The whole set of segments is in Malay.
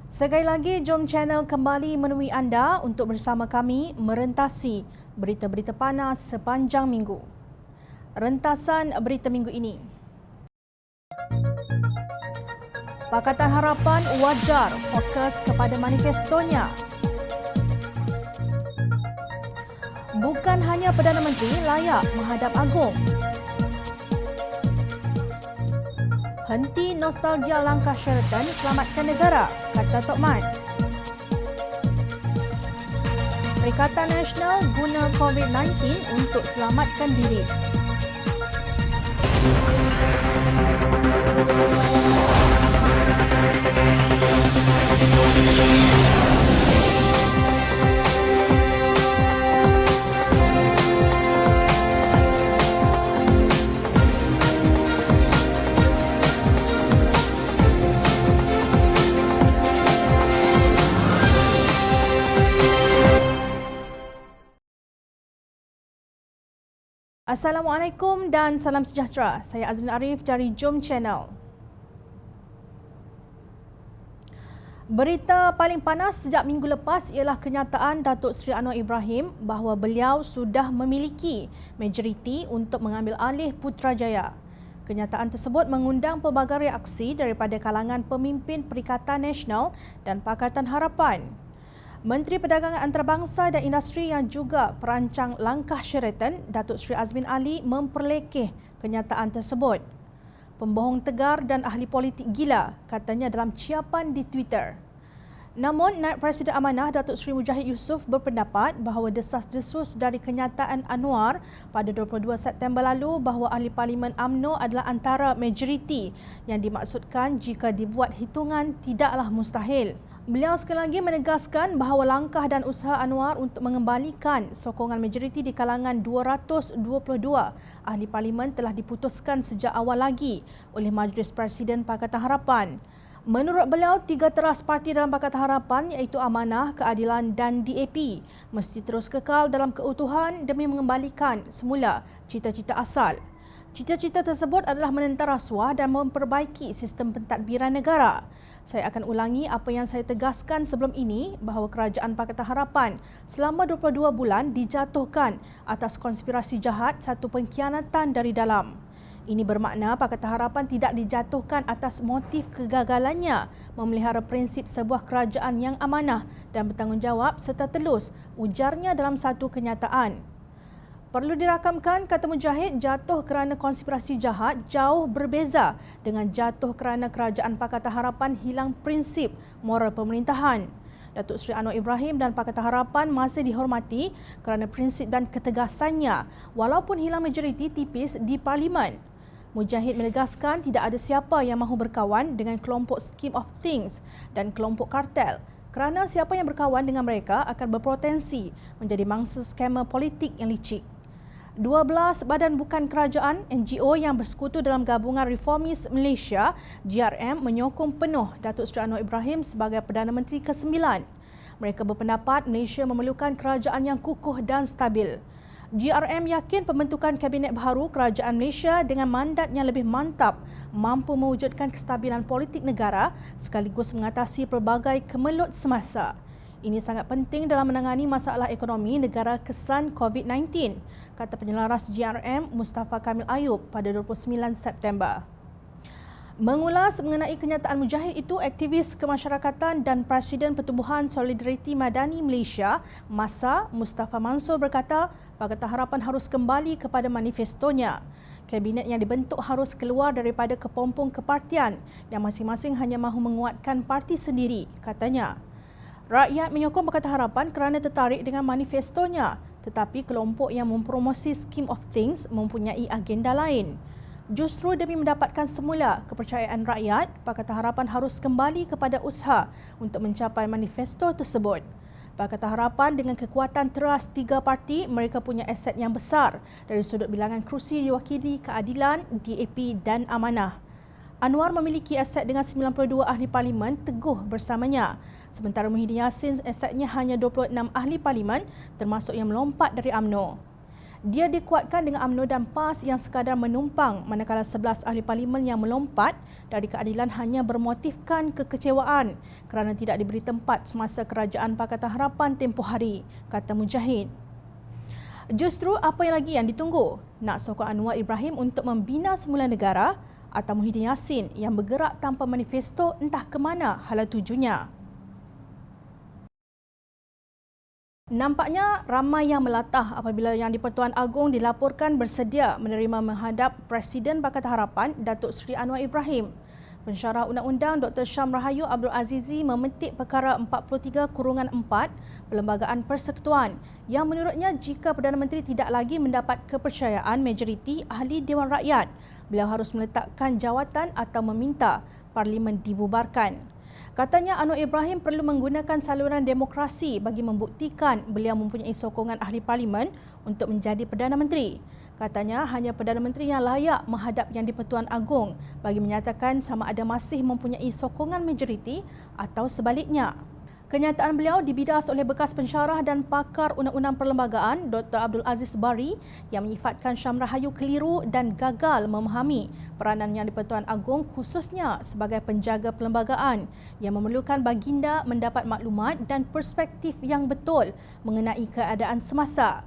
Sekali lagi, Jom Channel kembali menemui anda untuk bersama kami merentasi berita-berita panas sepanjang minggu. Rentasan berita minggu ini. Pakatan Harapan wajar fokus kepada manifestonya. Bukan hanya Perdana Menteri layak menghadap Agong. Henti nostalgia langkah Sheraton selamatkan negara, kata Tok Mat. Perikatan Nasional guna COVID-19 untuk selamatkan diri. Assalamualaikum dan salam sejahtera. Saya Azrin Arif dari Jom Channel. Berita paling panas sejak minggu lepas ialah kenyataan Datuk Seri Anwar Ibrahim bahawa beliau sudah memiliki majoriti untuk mengambil alih Putrajaya. Kenyataan tersebut mengundang pelbagai reaksi daripada kalangan pemimpin Perikatan Nasional dan Pakatan Harapan. Menteri Perdagangan Antarabangsa dan Industri yang juga perancang langkah Sheraton, Datuk Seri Azmin Ali memperlekeh kenyataan tersebut. Pembohong tegar dan ahli politik gila, katanya dalam ciapan di Twitter. Namun, Naib Presiden Amanah Datuk Seri Mujahid Yusof berpendapat bahawa desas-desus dari kenyataan Anwar pada 22 September lalu bahawa ahli Parlimen UMNO adalah antara majoriti yang dimaksudkan jika dibuat hitungan tidaklah mustahil. Beliau sekali lagi menegaskan bahawa langkah dan usaha Anwar untuk mengembalikan sokongan majoriti di kalangan 222 ahli parlimen telah diputuskan sejak awal lagi oleh Majlis Presiden Pakatan Harapan. Menurut beliau, tiga teras parti dalam Pakatan Harapan iaitu Amanah, Keadilan dan DAP mesti terus kekal dalam keutuhan demi mengembalikan semula cita-cita asal. Cita-cita tersebut adalah menentang rasuah dan memperbaiki sistem pentadbiran negara. Saya akan ulangi apa yang saya tegaskan sebelum ini bahawa kerajaan Pakatan Harapan selama 22 bulan dijatuhkan atas konspirasi jahat satu pengkhianatan dari dalam. Ini bermakna Pakatan Harapan tidak dijatuhkan atas motif kegagalannya memelihara prinsip sebuah kerajaan yang amanah dan bertanggungjawab serta telus, ujarnya dalam satu kenyataan. Perlu dirakamkan, kata Mujahid, jatuh kerana konspirasi jahat jauh berbeza dengan jatuh kerana kerajaan Pakatan Harapan hilang prinsip moral pemerintahan. Datuk Seri Anwar Ibrahim dan Pakatan Harapan masih dihormati kerana prinsip dan ketegasannya walaupun hilang majoriti tipis di Parlimen. Mujahid menegaskan tidak ada siapa yang mahu berkawan dengan kelompok Scheme of Things dan kelompok kartel kerana siapa yang berkawan dengan mereka akan berpotensi menjadi mangsa skamer politik yang licik. 12 badan bukan kerajaan NGO yang bersekutu dalam Gabungan Reformis Malaysia GRM menyokong penuh Datuk Seri Anwar Ibrahim sebagai Perdana Menteri ke-9. Mereka berpendapat Malaysia memerlukan kerajaan yang kukuh dan stabil. GRM yakin pembentukan Kabinet baharu Kerajaan Malaysia dengan mandat yang lebih mantap mampu mewujudkan kestabilan politik negara sekaligus mengatasi pelbagai kemelut semasa. Ini sangat penting dalam menangani masalah ekonomi negara kesan COVID-19, kata penyelaras GRM Mustafa Kamil Ayub pada 29 September. Mengulas mengenai kenyataan Mujahid itu, aktivis kemasyarakatan dan Presiden Pertubuhan Solidariti Madani Malaysia, MASA, Mustafa Mansur berkata, Pakatan Harapan harus kembali kepada manifestonya. Kabinet yang dibentuk harus keluar daripada kepompong kepartian yang masing-masing hanya mahu menguatkan parti sendiri, katanya. Rakyat menyokong Pakatan Harapan kerana tertarik dengan manifestonya, tetapi kelompok yang mempromosi Scheme of Things mempunyai agenda lain. Justru demi mendapatkan semula kepercayaan rakyat, Pakatan Harapan harus kembali kepada usaha untuk mencapai manifesto tersebut. Pakatan Harapan dengan kekuatan teras tiga parti, mereka punya aset yang besar dari sudut bilangan kerusi diwakili Keadilan, DAP dan Amanah. Anwar memiliki aset dengan 92 ahli parlimen teguh bersamanya. Sementara Muhyiddin Yassin asetnya hanya 26 ahli parlimen termasuk yang melompat dari UMNO. Dia dikuatkan dengan UMNO dan PAS yang sekadar menumpang, manakala 11 ahli parlimen yang melompat dari keadilan hanya bermotifkan kekecewaan kerana tidak diberi tempat semasa kerajaan Pakatan Harapan tempoh hari, kata Mujahid. Justru apa yang lagi yang ditunggu? Nak sokong Anwar Ibrahim untuk membina semula negara atau Muhyiddin Yassin yang bergerak tanpa manifesto entah ke mana hala tujunya? Nampaknya ramai yang melatah apabila Yang di-Pertuan Agong dilaporkan bersedia menerima menghadap Presiden Pakatan Harapan Datuk Seri Anwar Ibrahim. Pensyarah Undang-Undang Dr. Syam Rahayu Abdul Azizi memetik perkara 43/4 Perlembagaan Persekutuan yang menurutnya jika Perdana Menteri tidak lagi mendapat kepercayaan majoriti ahli Dewan Rakyat, beliau harus meletakkan jawatan atau meminta Parlimen dibubarkan. Katanya Anwar Ibrahim perlu menggunakan saluran demokrasi bagi membuktikan beliau mempunyai sokongan ahli parlimen untuk menjadi Perdana Menteri. Katanya hanya Perdana Menteri yang layak menghadap Yang di-Pertuan Agong bagi menyatakan sama ada masih mempunyai sokongan majoriti atau sebaliknya. Kenyataan beliau dibidas oleh bekas pensyarah dan pakar undang-undang perlembagaan Dr. Abdul Aziz Bari yang menyifatkan Syam Rahayu keliru dan gagal memahami peranan Yang di-Pertuan Agong khususnya sebagai penjaga perlembagaan yang memerlukan baginda mendapat maklumat dan perspektif yang betul mengenai keadaan semasa.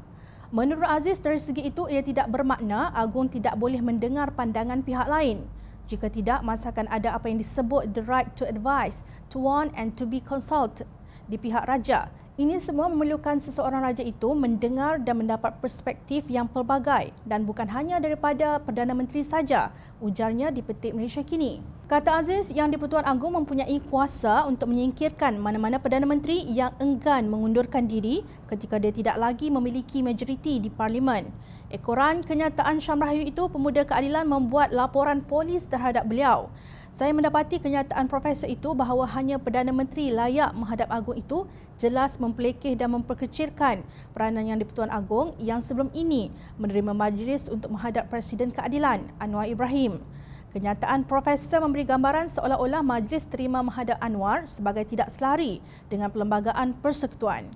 Menurut Aziz, dari segi itu ia tidak bermakna Agong tidak boleh mendengar pandangan pihak lain. Jika tidak, masa akan ada apa yang disebut the right to advise, to warn and to be consulted di pihak raja. Ini semua memerlukan seseorang raja itu mendengar dan mendapat perspektif yang pelbagai dan bukan hanya daripada Perdana Menteri saja, ujarnya di Petik Malaysia Kini. Kata Aziz, Yang di-Pertuan Agong mempunyai kuasa untuk menyingkirkan mana-mana Perdana Menteri yang enggan mengundurkan diri ketika dia tidak lagi memiliki majoriti di Parlimen. Ekoran kenyataan Syam Rahayu itu, pemuda keadilan membuat laporan polis terhadap beliau. Saya mendapati kenyataan profesor itu bahawa hanya Perdana Menteri layak menghadap Agong itu jelas mempelekeh dan memperkecilkan peranan Yang di-Pertuan Agong yang sebelum ini menerima majlis untuk menghadap Presiden Keadilan Anwar Ibrahim. Kenyataan profesor memberi gambaran seolah-olah majlis terima menghadap Anwar sebagai tidak selari dengan Perlembagaan Persekutuan.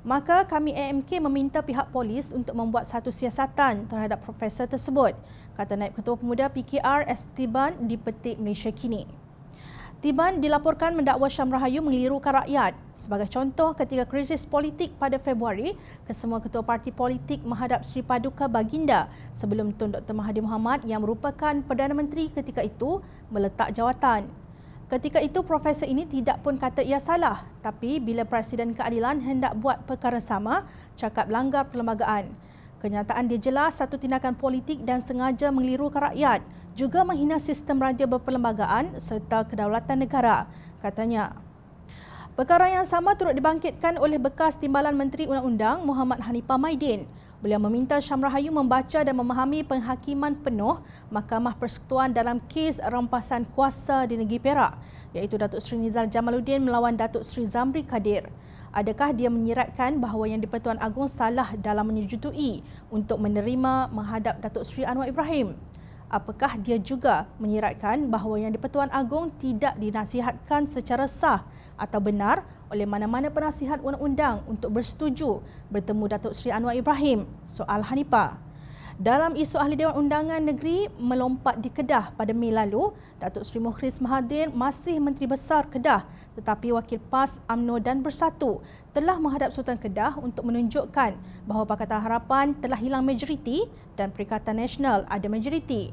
Maka kami AMK meminta pihak polis untuk membuat satu siasatan terhadap profesor tersebut, kata Naib Ketua Pemuda PKR S. Tiban di Petik Malaysia Kini. Tiban dilaporkan mendakwa Syam Rahayu mengelirukan rakyat. Sebagai contoh, ketika krisis politik pada Februari, kesemua ketua parti politik menghadap Sri Paduka Baginda sebelum Tun Dr. Mahathir Mohamad yang merupakan Perdana Menteri ketika itu meletak jawatan. Ketika itu, profesor ini tidak pun kata ia salah, tapi bila Presiden Keadilan hendak buat perkara sama, cakap langgar perlembagaan. Kenyataan dia jelas satu tindakan politik dan sengaja mengelirukan rakyat, juga menghina sistem raja berperlembagaan serta kedaulatan negara, katanya. Perkara yang sama turut dibangkitkan oleh bekas Timbalan Menteri Undang-Undang Muhammad Hanifah Maidin. Beliau meminta Syam Rahayu membaca dan memahami penghakiman penuh Mahkamah Persekutuan dalam kes rampasan kuasa di negeri Perak, iaitu Datuk Seri Nizar Jamaluddin melawan Datuk Seri Zamri Kadir. Adakah dia menyiratkan bahawa Yang di-Pertuan Agong salah dalam menyetujui untuk menerima menghadap Datuk Seri Anwar Ibrahim? Apakah dia juga menyiratkan bahawa Yang di-Pertuan Agong tidak dinasihatkan secara sah atau benar oleh mana-mana penasihat undang-undang untuk bersetuju bertemu Datuk Seri Anwar Ibrahim? Soal Hanifah. Dalam isu Ahli Dewan Undangan Negeri melompat di Kedah pada Mei lalu, Datuk Seri Mukhriz Mahathir masih Menteri Besar Kedah tetapi Wakil PAS, UMNO dan Bersatu telah menghadap Sultan Kedah untuk menunjukkan bahawa Pakatan Harapan telah hilang majoriti dan Perikatan Nasional ada majoriti.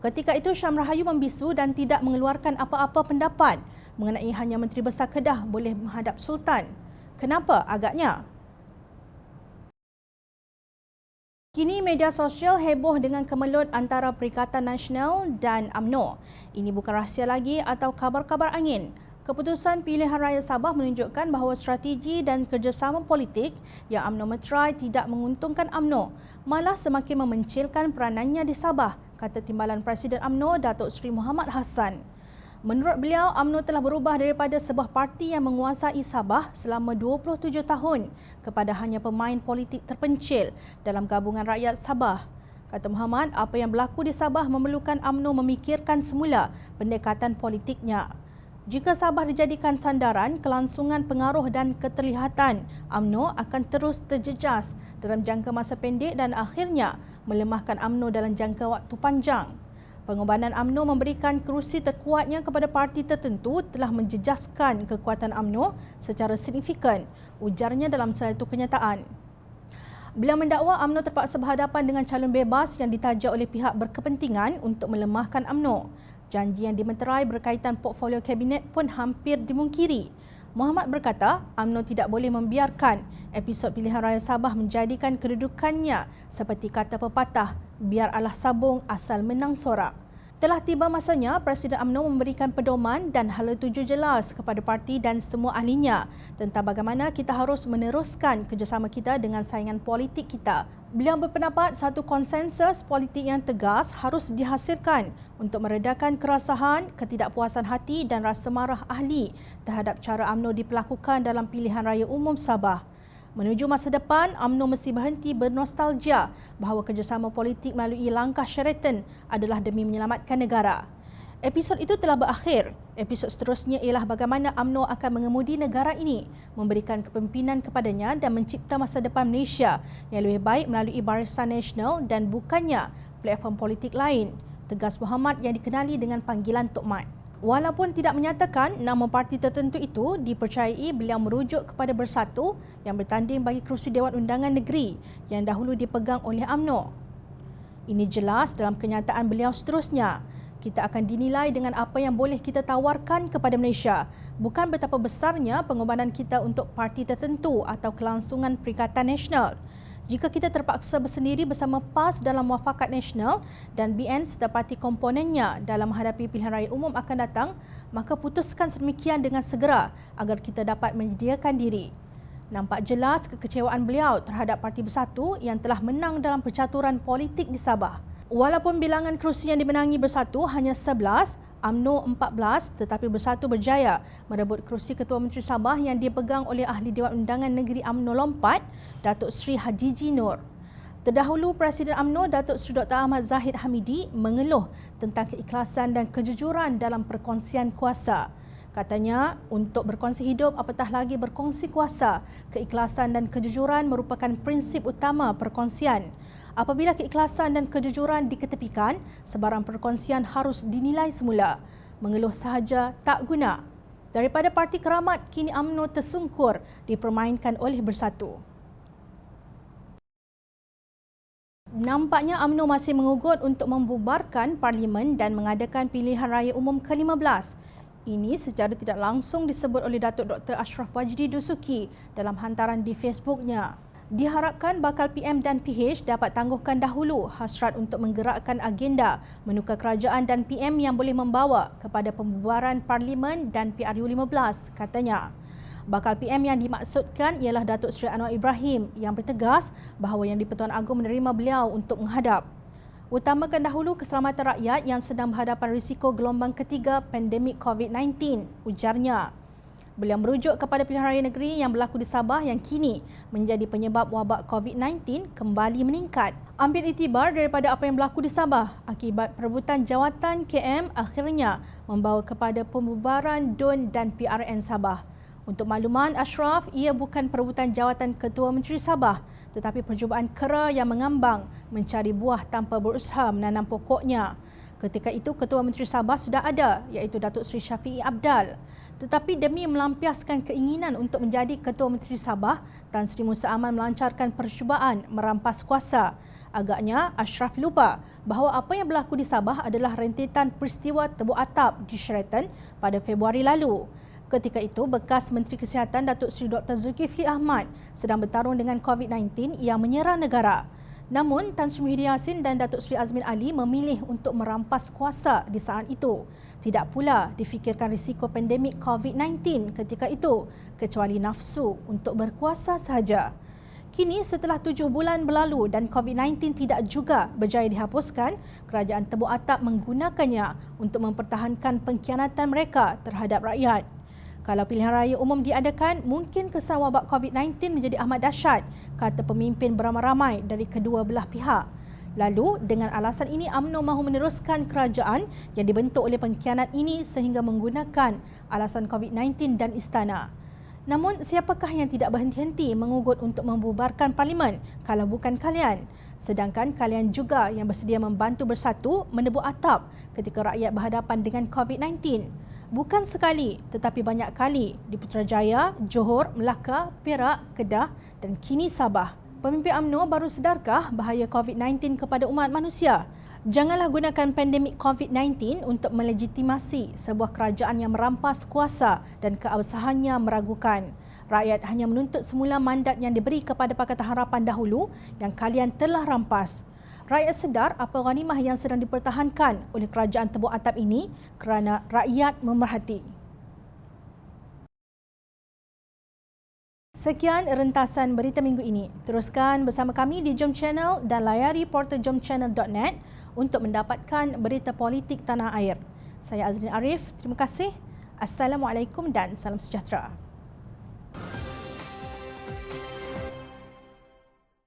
Ketika itu Syam Rahayu membisu dan tidak mengeluarkan apa-apa pendapat mengenai hanya Menteri Besar Kedah boleh menghadap Sultan. Kenapa agaknya? Kini media sosial heboh dengan kemelut antara Perikatan Nasional dan UMNO. Ini bukan rahsia lagi atau kabar-kabar angin. Keputusan Pilihan Raya Sabah menunjukkan bahawa strategi dan kerjasama politik yang UMNO meterai tidak menguntungkan UMNO, malah semakin memencilkan peranannya di Sabah, kata Timbalan Presiden UMNO Datuk Seri Muhammad Hassan. Menurut beliau, UMNO telah berubah daripada sebuah parti yang menguasai Sabah selama 27 tahun kepada hanya pemain politik terpencil dalam gabungan rakyat Sabah. Kata Muhammad, apa yang berlaku di Sabah memerlukan UMNO memikirkan semula pendekatan politiknya. Jika Sabah dijadikan sandaran, kelangsungan pengaruh dan keterlihatan UMNO akan terus terjejas dalam jangka masa pendek dan akhirnya melemahkan UMNO dalam jangka waktu panjang. Pengorbanan UMNO memberikan kerusi terkuatnya kepada parti tertentu telah menjejaskan kekuatan UMNO secara signifikan, ujarnya dalam satu kenyataan. Beliau mendakwa UMNO terpaksa berhadapan dengan calon bebas yang ditaja oleh pihak berkepentingan untuk melemahkan UMNO. Janji yang dimeterai berkaitan portfolio kabinet pun hampir dimungkiri. Muhammad berkata, UMNO tidak boleh membiarkan episod pilihan raya Sabah menjadikan kedudukannya seperti kata pepatah, biar Allah sabung asal menang sorak. Telah tiba masanya Presiden UMNO memberikan pedoman dan hala tuju jelas kepada parti dan semua ahlinya tentang bagaimana kita harus meneruskan kerjasama kita dengan saingan politik kita. Beliau berpendapat satu konsensus politik yang tegas harus dihasilkan untuk meredakan kerasahan, ketidakpuasan hati dan rasa marah ahli terhadap cara UMNO diperlakukan dalam pilihan raya umum Sabah. Menuju masa depan, UMNO mesti berhenti bernostalgia bahawa kerjasama politik melalui langkah Sheraton adalah demi menyelamatkan negara. Episod itu telah berakhir. Episod seterusnya ialah bagaimana UMNO akan mengemudi negara ini, memberikan kepimpinan kepadanya dan mencipta masa depan Malaysia yang lebih baik melalui Barisan Nasional dan bukannya platform politik lain, tegas Muhammad yang dikenali dengan panggilan Tok Mat. Walaupun tidak menyatakan nama parti tertentu itu, dipercayai beliau merujuk kepada Bersatu yang bertanding bagi kerusi Dewan Undangan Negeri yang dahulu dipegang oleh UMNO. Ini jelas dalam kenyataan beliau seterusnya. Kita akan dinilai dengan apa yang boleh kita tawarkan kepada Malaysia, bukan betapa besarnya pengorbanan kita untuk parti tertentu atau kelangsungan Perikatan Nasional. Jika kita terpaksa bersendiri bersama PAS dalam Muafakat Nasional dan BN serta parti komponennya dalam menghadapi pilihan raya umum akan datang, maka putuskan sedemikian dengan segera agar kita dapat menyediakan diri. Nampak jelas kekecewaan beliau terhadap Parti Bersatu yang telah menang dalam percaturan politik di Sabah. Walaupun bilangan kerusi yang dimenangi Bersatu hanya 11, UMNO 14 tetapi Bersatu berjaya merebut kerusi Ketua Menteri Sabah yang dipegang oleh Ahli Dewan Undangan Negeri UMNO Lompat, Datuk Seri Hajiji Nur. Terdahulu Presiden UMNO Datuk Seri Dr. Ahmad Zahid Hamidi mengeluh tentang keikhlasan dan kejujuran dalam perkongsian kuasa. Katanya, untuk berkongsi hidup apatah lagi berkongsi kuasa, keikhlasan dan kejujuran merupakan prinsip utama perkongsian. Apabila keikhlasan dan kejujuran diketepikan, sebarang perkongsian harus dinilai semula. Mengeluh sahaja tak guna. Daripada Parti Keramat, kini UMNO tersungkur dipermainkan oleh Bersatu. Nampaknya UMNO masih mengugut untuk membubarkan Parlimen dan mengadakan pilihan raya umum ke-15. Ini secara tidak langsung disebut oleh Datuk Dr. Ashraf Wajdi Dusuki dalam hantaran di Facebooknya. Diharapkan bakal PM dan PH dapat tangguhkan dahulu hasrat untuk menggerakkan agenda menukar kerajaan dan PM yang boleh membawa kepada pembubaran Parlimen dan PRU15, katanya. Bakal PM yang dimaksudkan ialah Datuk Seri Anwar Ibrahim yang bertegas bahawa Yang di-Pertuan Agong menerima beliau untuk menghadap. Utamakan dahulu keselamatan rakyat yang sedang berhadapan risiko gelombang ketiga pandemik COVID-19, ujarnya. Beliau merujuk kepada pilihan raya negeri yang berlaku di Sabah yang kini menjadi penyebab wabak COVID-19 kembali meningkat. Ambil iktibar daripada apa yang berlaku di Sabah akibat perebutan jawatan KM akhirnya membawa kepada pembubaran DUN dan PRN Sabah. Untuk makluman Ashraf, ia bukan perebutan jawatan Ketua Menteri Sabah tetapi percubaan kera yang mengambang mencari buah tanpa berusaha menanam pokoknya. Ketika itu Ketua Menteri Sabah sudah ada iaitu Datuk Seri Syafiee Apdal. Tetapi demi melampiaskan keinginan untuk menjadi Ketua Menteri Sabah, Tan Sri Musa Aman melancarkan percubaan merampas kuasa. Agaknya Ashraf lupa bahawa apa yang berlaku di Sabah adalah rentetan peristiwa tebuk atap di Sheraton pada Februari lalu. Ketika itu, bekas Menteri Kesihatan Datuk Seri Dr. Zulkifli Ahmad sedang bertarung dengan COVID-19 yang menyerang negara. Namun, Tan Sri Muhyiddin Yassin dan Datuk Seri Azmin Ali memilih untuk merampas kuasa di saat itu. Tidak pula difikirkan risiko pandemik COVID-19 ketika itu, kecuali nafsu untuk berkuasa sahaja. Kini, setelah 7 bulan berlalu dan COVID-19 tidak juga berjaya dihapuskan, kerajaan tebuk atap menggunakannya untuk mempertahankan pengkhianatan mereka terhadap rakyat. Kalau pilihan raya umum diadakan, mungkin kesan wabak COVID-19 menjadi amat dahsyat, kata pemimpin beramai-ramai dari kedua belah pihak. Lalu, dengan alasan ini UMNO mahu meneruskan kerajaan yang dibentuk oleh pengkhianat ini sehingga menggunakan alasan COVID-19 dan istana. Namun, siapakah yang tidak berhenti-henti mengugut untuk membubarkan parlimen kalau bukan kalian? Sedangkan kalian juga yang bersedia membantu bersatu menebuk atap ketika rakyat berhadapan dengan COVID-19. Bukan sekali tetapi banyak kali di Putrajaya, Johor, Melaka, Perak, Kedah dan kini Sabah. Pemimpin UMNO baru sedarkah bahaya COVID-19 kepada umat manusia? Janganlah gunakan pandemik COVID-19 untuk melegitimasi sebuah kerajaan yang merampas kuasa dan keabsahannya meragukan. Rakyat hanya menuntut semula mandat yang diberi kepada Pakatan Harapan dahulu yang kalian telah rampas. Rakyat sedar apa ghanimah yang sedang dipertahankan oleh kerajaan tebuk atap ini kerana rakyat memerhati. Sekian rentasan berita minggu ini. Teruskan bersama kami di Jom Channel dan layari portal jomchannel.net untuk mendapatkan berita politik tanah air. Saya Azrin Arif, terima kasih. Assalamualaikum dan salam sejahtera.